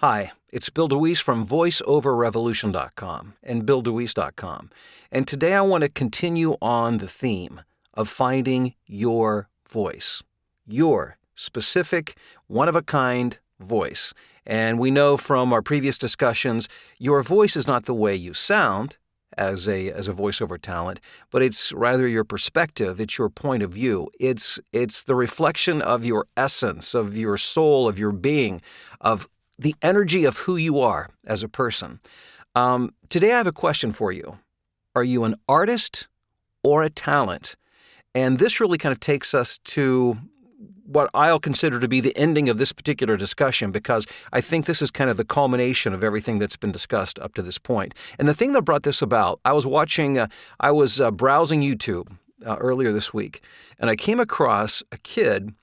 Hi, it's Bill DeWeese from VoiceOverRevolution.com and BillDeWeese.com. And today I want to continue on the theme of finding your voice, your specific, one-of-a-kind voice. And we know from our previous discussions, your voice is not the way you sound as a voiceover talent, but it's rather your perspective, it's your point of view. It's the reflection of your essence, of your soul, of your being, of the energy of who you are as a person. Today I have a question for you. Are you an artist or a talent? And this really kind of takes us to what I'll consider to be the ending of this particular discussion, because I think this is kind of the culmination of everything that's been discussed up to this point. And the thing that brought this about, I was browsing YouTube earlier this week, and I came across a kid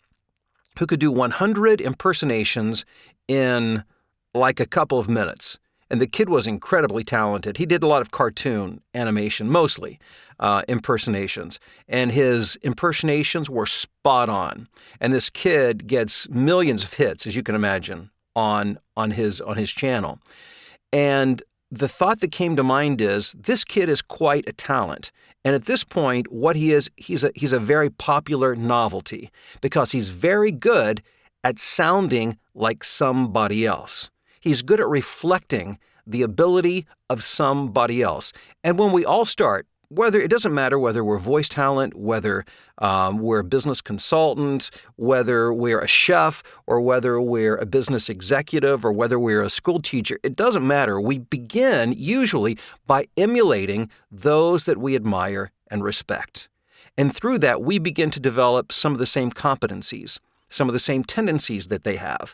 who could do 100 impersonations in like a couple of minutes. And the kid was incredibly talented. He did a lot of cartoon animation, mostly impersonations. And his impersonations were spot on. And this kid gets millions of hits, as you can imagine, on his channel. And the thought that came to mind is, this kid is quite a talent. And at this point, what he is, he's a very popular novelty, because he's very good at sounding like somebody else. He's good at reflecting the ability of somebody else. And when we all start, it doesn't matter whether we're voice talent, whether we're a business consultant, whether we're a chef, or whether we're a business executive, or whether we're a school teacher, it doesn't matter. We begin usually by emulating those that we admire and respect. And through that, we begin to develop some of the same competencies, some of the same tendencies that they have.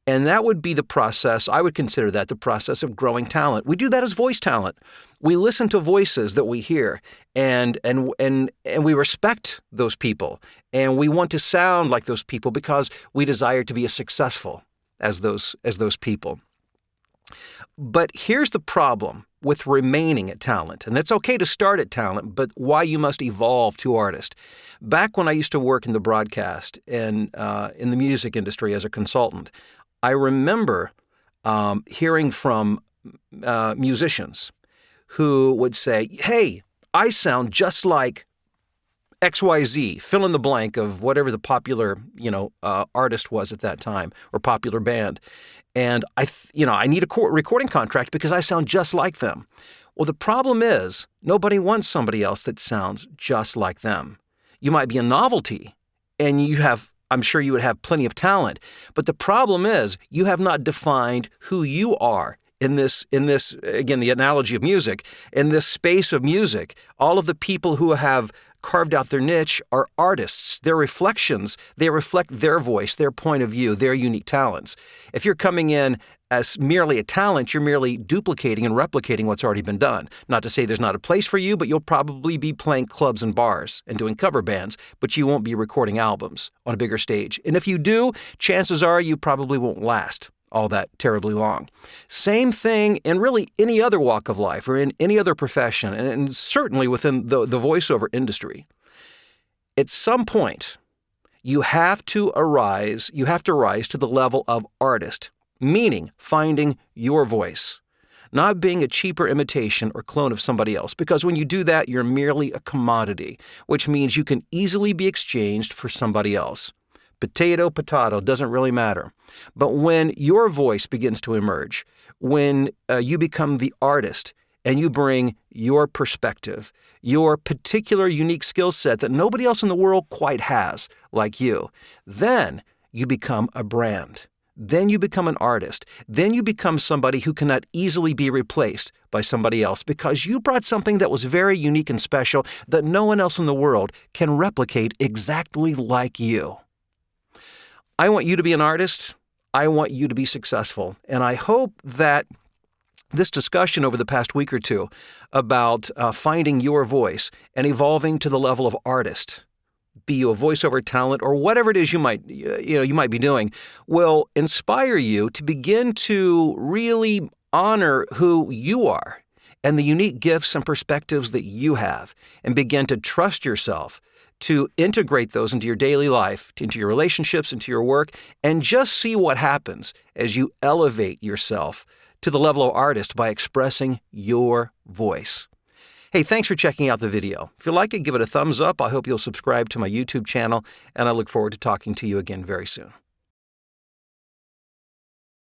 And that would be the process, I would consider that the process of growing talent. We do that as voice talent. We listen to voices that we hear, and we respect those people, and we want to sound like those people because we desire to be as successful as those people. But here's the problem with remaining at talent, and it's okay to start at talent, but why you must evolve to artist. Back when I used to work in the broadcast and in the music industry as a consultant, I remember hearing from musicians who would say, hey, I sound just like XYZ, fill in the blank of whatever the popular, artist was at that time, or popular band. And I need a recording contract because I sound just like them. Well, the problem is nobody wants somebody else that sounds just like them. You might be a novelty, and I'm sure you would have plenty of talent. But the problem is you have not defined who you are in this, again, the analogy of music, in this space of music. All of the people who have carved out their niche are artists. They're reflections. They reflect their voice, their point of view, their unique talents. If you're coming in as merely a talent, you're merely duplicating and replicating what's already been done. Not to say there's not a place for you, but you'll probably be playing clubs and bars and doing cover bands, but you won't be recording albums on a bigger stage. And if you do, chances are you probably won't last all that terribly long. Same thing in really any other walk of life or in any other profession, and certainly within the voiceover industry. At some point, you have to rise to the level of artist, meaning finding your voice, not being a cheaper imitation or clone of somebody else, because when you do that, you're merely a commodity, which means you can easily be exchanged for somebody else. Potato, doesn't really matter. But when your voice begins to emerge, when you become the artist and you bring your perspective, your particular unique skill set that nobody else in the world quite has like you, then you become a brand. Then you become an artist. Then you become somebody who cannot easily be replaced by somebody else, because you brought something that was very unique and special that no one else in the world can replicate exactly like you. I want you to be an artist. I want you to be successful. And I hope that this discussion over the past week or two about finding your voice and evolving to the level of artist, be you a voiceover talent or whatever it is you might be doing, will inspire you to begin to really honor who you are and the unique gifts and perspectives that you have, and begin to trust yourself to integrate those into your daily life, into your relationships, into your work, and just see what happens as you elevate yourself to the level of artist by expressing your voice. Hey, thanks for checking out the video. If you like it, give it a thumbs up. I hope you'll subscribe to my YouTube channel, and I look forward to talking to you again very soon.